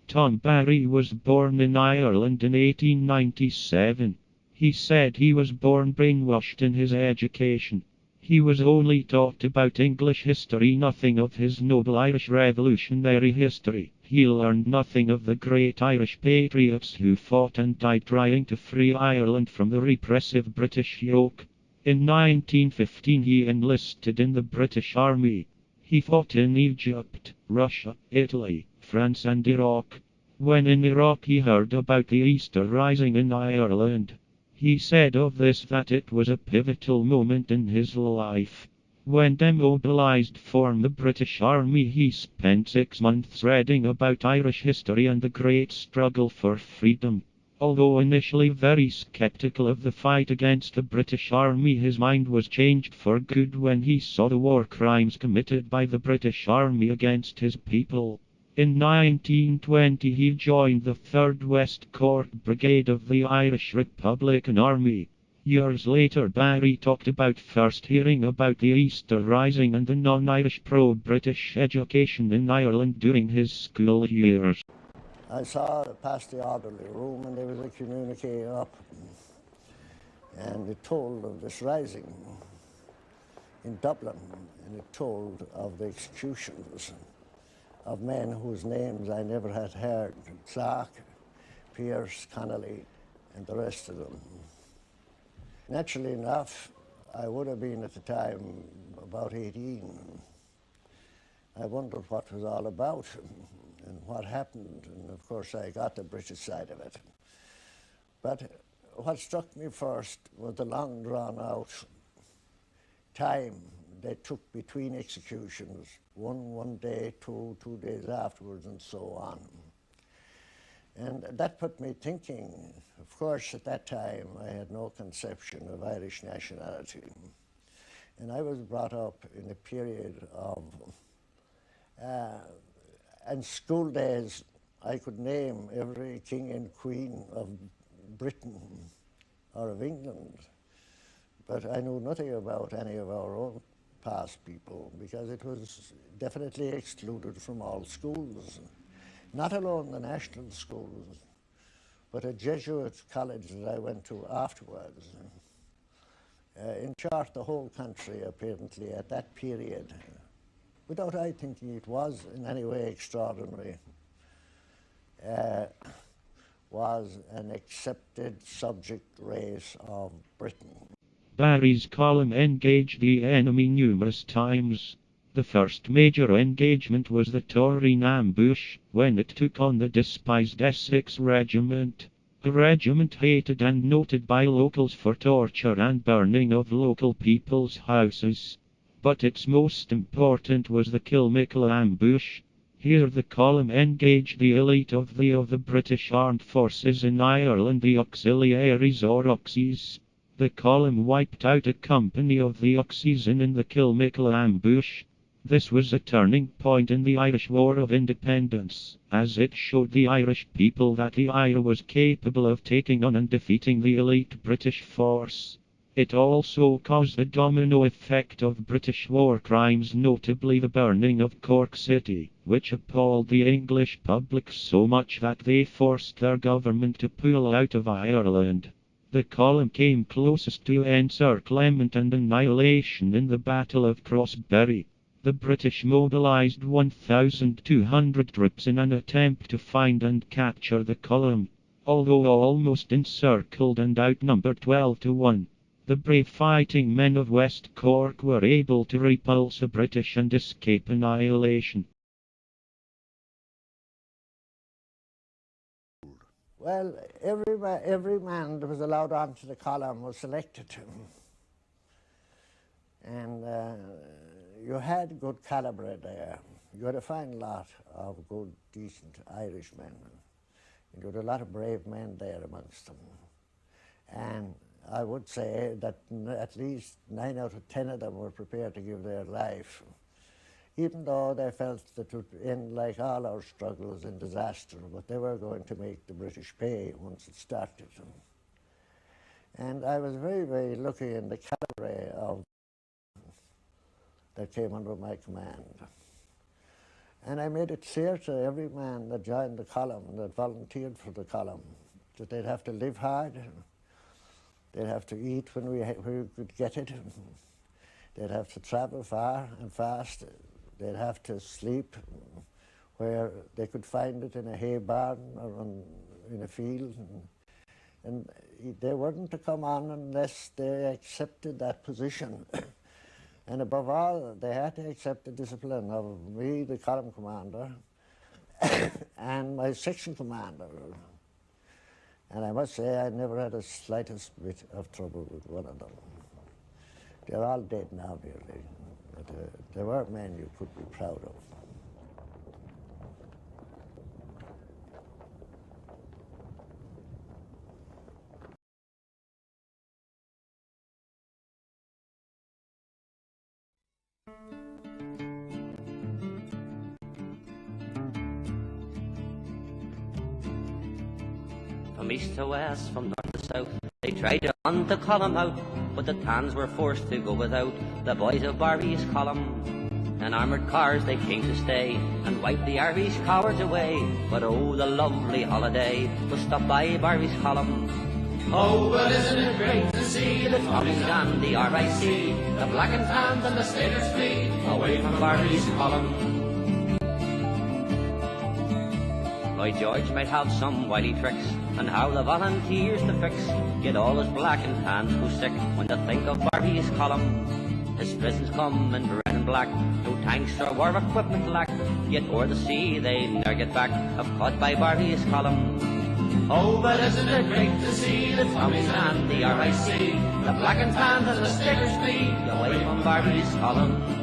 Tom Barry was born in Ireland in 1897. He said he was born brainwashed in his education. He was only taught about English history, nothing of his noble Irish revolutionary history. He learned nothing of the great Irish patriots who fought and died trying to free Ireland from the repressive British yoke. In 1915 he enlisted in the British Army. He fought in Egypt, Russia, Italy, France and Iraq. When in Iraq he heard about the Easter Rising in Ireland. He said of this that it was a pivotal moment in his life. When demobilised from the British Army, he spent 6 months reading about Irish history and the great struggle for freedom. Although initially very skeptical of the fight against the British Army, his mind was changed for good when he saw the war crimes committed by the British Army against his people. In 1920 he joined the 3rd West Cork Brigade of the Irish Republican Army. Years later Barry talked about first hearing about the Easter Rising and the non-Irish pro-British education in Ireland during his school years. I saw it past the orderly room and there was a communique up and it told of this rising in Dublin, and it told of the executions of men whose names I never had heard: Clark, Pierce, Connolly, and the rest of them. Naturally enough, I would have been at the time about 18. I wondered what it was all about and what happened, and of course I got the British side of it. But what struck me first was the long drawn out time they took between executions, one day, two days afterwards, and so on. And that put me thinking. Of course, at that time, I had no conception of Irish nationality. And I was brought up in a period of, and school days, I could name every king and queen of Britain or of England. But I knew nothing about any of our own past people because it was definitely excluded from all schools. Not alone the national schools, but a Jesuit college that I went to afterwards. In short, the whole country apparently at that period, without I thinking it was in any way extraordinary, was an accepted subject race of Britain. Barry's column engaged the enemy numerous times. The first major engagement was the Taurine ambush, when it took on the despised Essex Regiment. A regiment hated and noted by locals for torture and burning of local people's houses. But its most important was the Kilmichael ambush. Here the column engaged the elite of the British Armed Forces in Ireland, the auxiliaries or Auxies. The column wiped out a company of the Auxies in the Kilmichael ambush. This was a turning point in the Irish War of Independence, as it showed the Irish people that the IRA was capable of taking on and defeating the elite British force. It also caused a domino effect of British war crimes, notably the burning of Cork City, which appalled the English public so much that they forced their government to pull out of Ireland. The column came closest to encirclement and annihilation in the Battle of Crossberry. The British mobilised 1,200 troops in an attempt to find and capture the column. Although almost encircled and outnumbered 12-1, the brave fighting men of West Cork were able to repulse the British and escape annihilation. Well, every man that was allowed onto the column was selected. And you had good calibre there. You had a fine lot of good, decent Irishmen. And you had a lot of brave men there amongst them. And I would say that at least 9 out of 10 of them were prepared to give their life, even though they felt that it would end like all our struggles in disaster, but they were going to make the British pay once it started. And I was very, very lucky in the calibre of that came under my command. And I made it clear to every man that joined the column, that volunteered for the column, that they'd have to live hard, they'd have to eat when we could get it, they'd have to travel far and fast, they'd have to sleep where they could find it in a hay barn or in a field. And they weren't to come on unless they accepted that position. And above all, they had to accept the discipline of me, the column commander, and my section commander. And I must say I never had the slightest bit of trouble with one of them. They're all dead now, nearly. But they were men you could be proud of. From east to west, from north to south, they tried to hunt the column out, but the tans were forced to go without the boys of Barry's column. In armoured cars they came to stay and wipe the Irish cowards away, but oh, the lovely holiday was stopped by Barry's column. Oh, but isn't it great to see the Tommies and the RIC, the black and tans and the sailors flee away from Barry's column. Lloyd George might have some wily tricks, and how the volunteers to fix, yet all his black and tans go sick when they think of Barry's column. His prisons come in red and black, no tanks or war equipment lack, yet o'er the sea they ne'er get back, if caught by Barry's column. Oh, but isn't it great to see the Tommies and the RIC, the black and tans and the stickers flee away from Barry's column.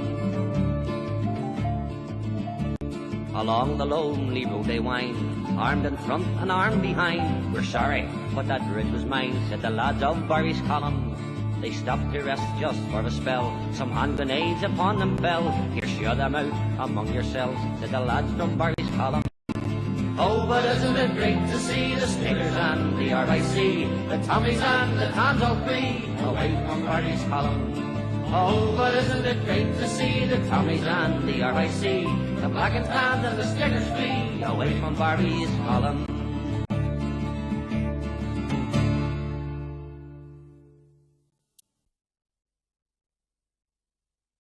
Along the lonely road they wind, armed in front and armed behind. We're sorry, but that bridge was mine, said the lads of Barry's column. They stopped to rest just for a spell, some hand grenades upon them fell. Here, share them out among yourselves, said the lads from Barry's column. Oh, but isn't it great to see the Stickers and the RIC, the Tommies and the tans all three, away from Barry's column. Oh, but isn't it great to see the Tommies and the RIC, the black and tans and the Stickers flee away from Barry's column.